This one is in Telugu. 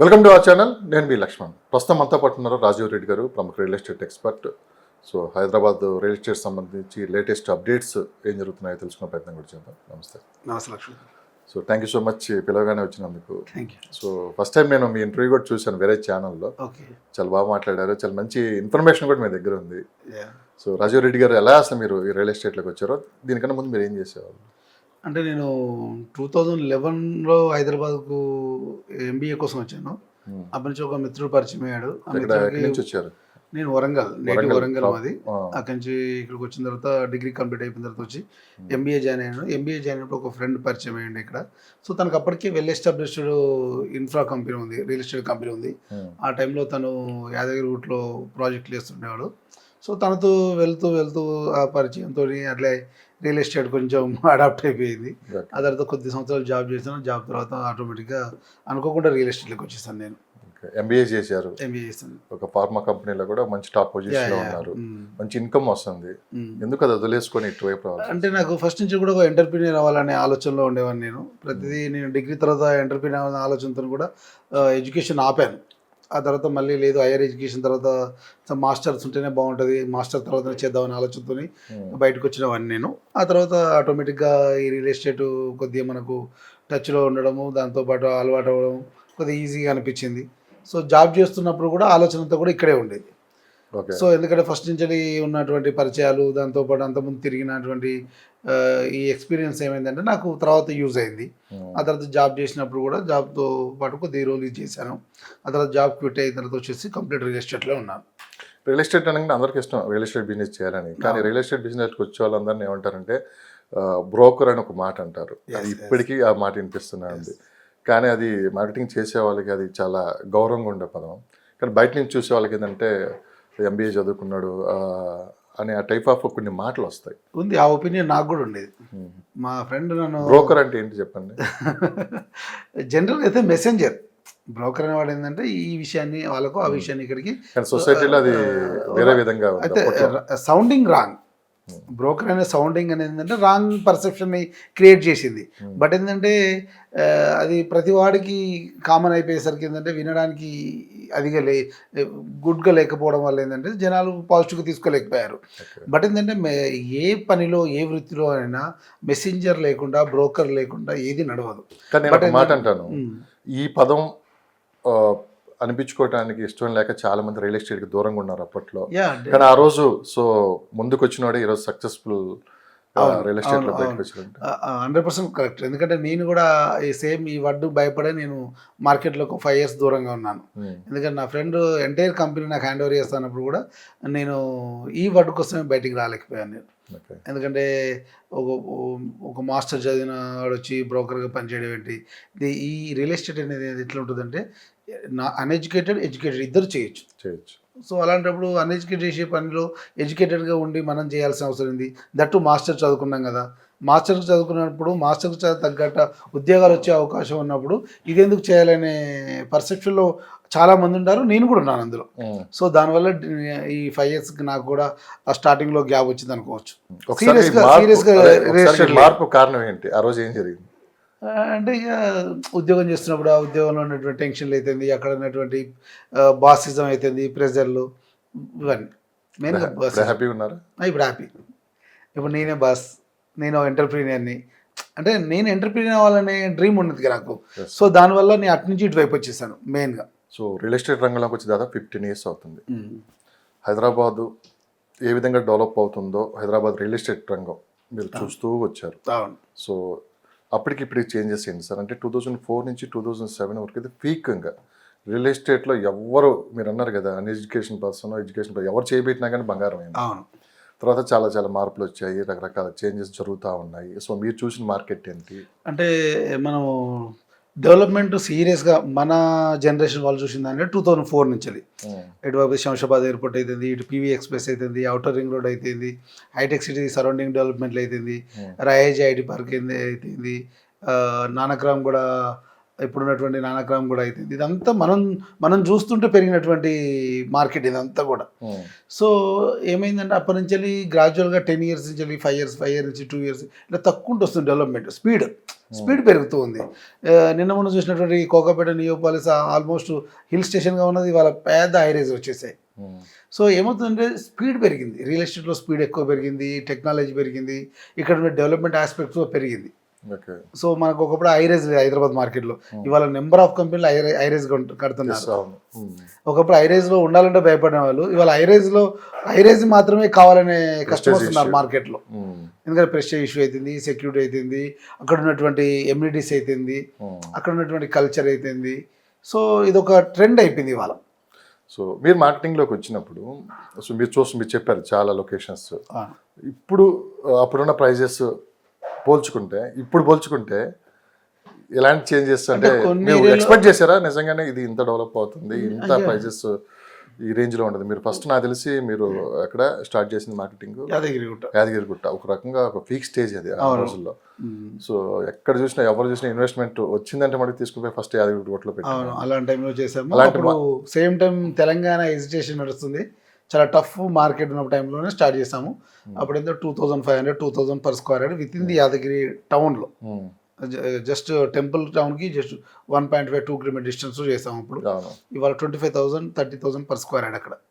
Welcome to our channel. నేను మీ లక్ష్మణ్. ప్రస్తుతం అంతా పట్టున్నారు రాజీవ్ రెడ్డి గారు, ప్రముఖ real estate expert. So Hyderabad real estate సంబంధించి లేటెస్ట్ అప్డేట్స్ ఏం జరుగుతున్నాయో తెలుసుకునే ప్రయత్నం కూడా చేద్దాం. నమస్తే. నమస్తే Lakshman. So thank you so much పిలవగానే వచ్చినందుకు. Thank you. So first time నేను మీ ఇంటర్వ్యూ కూడా చూశాను వేరే ఛానల్లో. ఓకే. చాలా బాగా మాట్లాడారు, చాలా మంచి ఇన్ఫర్మేషన్ కూడా మీ దగ్గర ఉంది. సో రాజీవ్ రెడ్డి గారు ఎలా అసలు మీరు ఈ రియల్ ఎస్టేట్లోకి వచ్చారో, దీనికన్నా ముందు మీరు ఏం చేసేవాళ్ళు? అంటే నేను 2011లో హైదరాబాద్కు ఎంబీఏ కోసం వచ్చాను. అప్పటి నుంచి ఒక మిత్రుడు పరిచయం అయ్యాడు. ఎక్కడి నుంచి వచ్చారు? నేను వరంగల్, నేటివ్ వరంగల్ మాది. అక్కడి నుంచి ఇక్కడికి వచ్చిన తర్వాత డిగ్రీ కంప్లీట్ అయిపోయిన తర్వాత వచ్చి ఎంబీఏ జాయిన్ అయ్యాను. ఎంబీఏ జాయిన్ అయినప్పుడు ఒక ఫ్రెండ్ పరిచయం అయ్యండి ఇక్కడ. సో తనకు అప్పటికే వెల్ ఎస్టాబ్లిష్డ్ ఇన్ఫ్రా కంపెనీ ఉంది, రియల్ ఎస్టేట్ కంపెనీ ఉంది. ఆ టైంలో తను యాదగిరి రూట్లో ప్రాజెక్టులు వేస్తుండేవాడు. సో తనతో వెళ్తూ ఆ పరిచయంతో అట్లే రియల్ ఎస్టేట్ కొంచెం అడాప్ట్ అయిపోయింది. ఆ తర్వాత కొద్ది సంవత్సరాలు జాబ్ చేశాను. జాబ్ తర్వాత ఆటోమేటిక్గా అనుకోకుండా రియల్ ఎస్టేట్లోకి వచ్చేసాను. నేను ఎంబీఏ చేశారు. ఎంబీఏ చేశాను. ఒక ఫార్మా కంపెనీలో కూడా మంచి టాప్ పొజిషన్లో ఉన్నారు. మంచి ఇన్కమ్ వస్తుంది. ఎందుకు అది వదిలేసుకొని ఇటువైపు రావాలి? అంటే నాకు ఫస్ట్ నుంచి కూడా ఒక ఎంటర్ప్రీనియర్ అవ్వాలనే ఆలోచనలో ఉండేవాడిని. నేను డిగ్రీ తర్వాత ఎంటర్ప్రీనియర్ అవ్వాలనే ఆలోచనతో కూడా ఎడ్యుకేషన్ ఆపాను. ఆ తర్వాత మళ్ళీ లేదు, హైయర్ ఎడ్యుకేషన్ తర్వాత మాస్టర్స్ ఉంటేనే బాగుంటుంది, మాస్టర్ తర్వాత చేద్దామనే ఆలోచనతో బయటకు వచ్చినవాడిని నేను. ఆ తర్వాత ఆటోమేటిక్గా ఈ రియల్ ఎస్టేట్ కొద్దిగా మనకు టచ్లో ఉండడము, దాంతోపాటు అలవాటు అవ్వడం కొద్దిగా ఈజీగా అనిపించింది. సో జాబ్ చేస్తున్నప్పుడు కూడా ఆలోచనతో కూడా ఇక్కడే ఉండేది. సో ఎందుకంటే ఫస్ట్ నుంచి ఉన్నటువంటి పరిచయాలు, దాంతోపాటు అంతకుముందు తిరిగినటువంటి ఈ ఎక్స్పీరియన్స్ ఏమైందంటే నాకు తర్వాత యూజ్ అయింది. ఆ తర్వాత జాబ్ చేసినప్పుడు కూడా జాబ్తో పాటు కొద్దిగా రోజులు చేశాను. ఆ తర్వాత జాబ్ క్విట్ అయిన తర్వాత వచ్చేసి కంప్లీట్ రియల్ ఎస్టేట్లో ఉన్నాను. రియల్ ఎస్టేట్ అనగానే అందరికీ ఇష్టం రియల్ ఎస్టేట్ బిజినెస్ చేయాలని. కానీ రియల్ ఎస్టేట్ బిజినెస్కి వచ్చే వాళ్ళందరినీ ఏమంటారంటే బ్రోకర్ అని ఒక మాట అంటారు. అది ఇప్పటికీ ఆ మాట వినిపిస్తున్నాయి. కానీ అది మార్కెటింగ్ చేసే వాళ్ళకి అది చాలా గౌరవంగా ఉండే పదం. కానీ బయట నుంచి చూసే వాళ్ళకి ఏంటంటే ఎంబీఏ చదువుకున్నాడు అనే ఆ టైప్ ఆఫ్ కొన్ని మాటలు వస్తాయి. ఉంది, ఆ ఒపీనియన్ నాకు కూడా ఉండేది. మా ఫ్రెండ్ నన్ను బ్రోకర్ అంటే ఏంటి చెప్పండి. జనరల్గా అయితే మెసెంజర్. బ్రోకర్ అనేవాడు ఏంటంటే ఈ విషయాన్ని వాళ్ళకు, ఆ విషయాన్ని ఇక్కడికి. సొసైటీలో అది వేరే విధంగా అయితే సౌండింగ్ రాంగ్. బ్రోకర్ అనే సౌండింగ్ అనేది ఏంటంటే రాంగ్ పర్సెప్షన్ని క్రియేట్ చేసింది. బట్ ఏంటంటే అది ప్రతి వాడికి కామన్ అయిపోయేసరికి ఏంటంటే వినడానికి అదిగా గుడ్గా లేకపోవడం వల్ల ఏంటంటే జనాలు పాజిటివ్గా తీసుకోలేకపోయారు. బట్ ఏంటంటే ఏ పనిలో, ఏ వృత్తిలో అయినా మెసెంజర్ లేకుండా, బ్రోకర్ లేకుండా ఏది నడవదు. బట్ మాట అంటాను, ఈ పదం అనిపించుకోవడానికి ఇష్టం లేక చాలా మంది రియల్ ఎస్టేట్కి దూరంగా ఉన్నారు అప్పట్లో. కానీ ఆ రోజు సో ముందుకు వచ్చినవాడే ఈరోజు సక్సెస్ఫుల్ రియల్ ఎస్టేట్లో బయటకు వచ్చినట్టు 100% కరెక్ట్. ఎందుకంటే నేను కూడా ఈ వడ్డు భయపడే నేను మార్కెట్లో ఒక 5 years దూరంగా ఉన్నాను. ఎందుకంటే నా ఫ్రెండ్ ఎంటైర్ కంపెనీ నాకు హ్యాండ్ ఓవర్ చేస్తున్నప్పుడు కూడా నేను ఈ వడ్డు కోసమే బయటికి రాలేకపోయాను నేను. ఎందుకంటే ఒక మాస్టర్ చదివిన వాడు వచ్చి బ్రోకర్గా పనిచేయడం ఏంటి? ఈ రియల్ ఎస్టేట్ అనేది ఎట్లా ఉంటుందంటే అన్ఎడ్యుకేటెడ్, ఎడ్యుకేటెడ్ ఇద్దరు చేయొచ్చు. సో అలాంటప్పుడు అన్ఎడ్యుకేటెడ్ చేసే పనిలో ఎడ్యుకేటెడ్గా ఉండి మనం చేయాల్సిన అవసరం ఉంది. దట్టు మాస్టర్ చదువుకున్నాం కదా, మాస్టర్ చదువుకున్నప్పుడు మాస్టర్కి తగ్గట్ట ఉద్యోగాలు వచ్చే అవకాశం ఉన్నప్పుడు ఇదెందుకు చేయాలనే పర్సెప్షన్లో చాలామంది ఉన్నారు, నేను కూడా ఉన్నాను అందులో. సో దానివల్ల ఈ 5 years నాకు కూడా స్టార్టింగ్లో గ్యాప్ వచ్చింది అనుకోవచ్చు. సీరియస్గా మార్పు కారణం ఏంటి? ఆ రోజు ఏం జరిగింది అంటే ఇక ఉద్యోగం చేస్తున్నప్పుడు ఆ ఉద్యోగంలో ఉన్నటువంటి టెన్షన్లు అవుతుంది, అక్కడ ఉన్నటువంటి బాసిజం అవుతుంది, ప్రెజర్లు, ఇవన్నీ మెయిన్గా బాస్. హ్యాపీ ఉన్నారా? ఇప్పుడు హ్యాపీ. ఇప్పుడు నేనే బాస్, నేను ఎంటర్ప్రీనియర్ని. అంటే నేను ఎంటర్ప్రీనియర్ అవ్వాలనే డ్రీమ్ ఉన్నది నాకు. సో దానివల్ల నేను అటు నుంచి ఇటువైపు వచ్చేసాను మెయిన్గా. సో రియల్ ఎస్టేట్ రంగంలోకి వచ్చి దాదాపు 15 years అవుతుంది. హైదరాబాదు ఏ విధంగా డెవలప్ అవుతుందో హైదరాబాద్ రియల్ ఎస్టేట్ రంగం మీరు చూస్తూ వచ్చారు. సో అప్పటికిప్పటికి చేంజెస్ ఏంటి సార్? అంటే 2004 నుంచి 2007 వరకు అయితే పీక్గా రియల్ ఎస్టేట్లో ఎవరు, మీరు అన్నారు కదా అన్ఎడ్యుకేషన్ పర్సన్, ఎడ్యుకేషన్ పర్సన్ ఎవరు చేయబెట్టినా కానీ బంగారం అయింది. తర్వాత చాలా చాలా మార్పులు వచ్చాయి, రకరకాల చేంజెస్ జరుగుతూ ఉన్నాయి. సో మీరు చూసిన మార్కెట్ ఏంటి? అంటే మనము డెవలప్మెంట్ సీరియస్గా మన జనరేషన్ వాళ్ళు చూసిందంటే 2004 నుంచి ఇటువైపు శంషాబాద్ ఎయిర్పోర్ట్ అవుతుంది, ఇటు పివి ఎక్స్ప్రెస్ అవుతుంది, అవుటర్ రింగ్ రోడ్ అవుతుంది, హైటెక్ సిటీ సరౌండింగ్ డెవలప్మెంట్లు అవుతుంది, రాయేజ్ ఐటీ పార్క్ అవుతుంది, నానక్రామ్ కూడా ఇప్పుడున్నటువంటి నానక్రామ్ కూడా అవుతుంది. ఇదంతా మనం చూస్తుంటే పెరిగినటువంటి మార్కెట్ ఇదంతా కూడా. సో ఏమైందంటే అప్పటి నుంచి గ్రాడ్యువల్గా 10 years నుంచి 5 years నుంచి 2 years ఇలా తక్కువ వస్తుంది డెవలప్మెంట్ స్పీడ్. స్పీడ్ పెరుగుతూ ఉంది. నిన్న మొన్న చూసినటువంటి కోకాపేట నియోపాలిస్ ఆల్మోస్ట్ హిల్ స్టేషన్గా ఉన్నది, ఇవాళ పెద్ద హైరేజ్ వచ్చేసాయి. సో ఏమవుతుందంటే స్పీడ్ పెరిగింది, రియల్ ఎస్టేట్లో స్పీడ్ ఎక్కువ పెరిగింది, టెక్నాలజీ పెరిగింది, ఇక్కడ ఉన్న డెవలప్మెంట్ ఆస్పెక్ట్స్ పెరిగింది. ఓకే. సో మనకు ఒకప్పుడు ఐరేజ్ లేదు హైదరాబాద్ మార్కెట్లో, ఇవాళ నెంబర్ ఆఫ్ కంపెనీలు ఐరేజ్ కడుతున్నారు. అవును. ఒకప్పుడు ఐరేజ్లో ఉండాలంటే భయపడిన వాళ్ళు ఇవాళ ఐరేజ్ మాత్రమే కావాలనే కస్టమర్స్ ఉన్నారు మార్కెట్లో. ఎందుకంటే ప్రెస్టేజ్ ఇష్యూ అవుతుంది, సెక్యూరిటీ అవుతుంది, అక్కడ ఉన్నటువంటి ఎమ్యూనిటీస్ అవుతుంది, అక్కడ ఉన్నటువంటి కల్చర్ అవుతుంది. సో ఇది ఒక ట్రెండ్ అయిపోయింది ఇవాళ. సో మీరు మార్కెటింగ్లోకి వచ్చినప్పుడు సో మీరు చెప్పారు చాలా లొకేషన్స్. ఇప్పుడు అప్పుడున్న ప్రైజెస్ ఇప్పుడు పోల్చుకుంటే ఎలాంటి చేంజెస్ అంటే మీరు ఎక్స్పెక్ట్ చేశారా నిజంగానే ఇది ఇంత డెవలప్ అవుతుంది, ఇంత ప్రైజెస్ ఈ రేంజ్ లో ఉంటుంది? మీరు ఫస్ట్ నాకు తెలిసి మీరు ఎక్కడ స్టార్ట్ చేసింది మార్కెటింగ్? యాదగిరిగుట్ట. ఒక రకంగా ఒక పీక్ స్టేజ్ అది ఆ రోజుల్లో. సో ఎక్కడ చూసినా ఎవరు చూసినా ఇన్వెస్ట్మెంట్ వచ్చిందంటే మనకి తీసుకుపోయి ఫస్ట్ యాదగిరిగుట్టలో పెట్టాను. అలాంటి టైంలో చేసాము. అప్పుడు సేమ్ టైం తెలంగాణ ఎజిటేషన్ నడుస్తుంది, చాలా టఫ్ మార్కెట్ ఉన్న టైంలోనే స్టార్ట్ చేసాము. అప్పుడు ఎంత 2500 2000 per square yard with in the Yadagiri టౌన్లో, జస్ట్ టెంపుల్ టౌన్కి జస్ట్ 1.5-2 కిలోమీటర్ డిస్టెన్స్ చేసాము. అప్పుడు ఇవాళ 25,000 30,000 per square yard అక్కడ.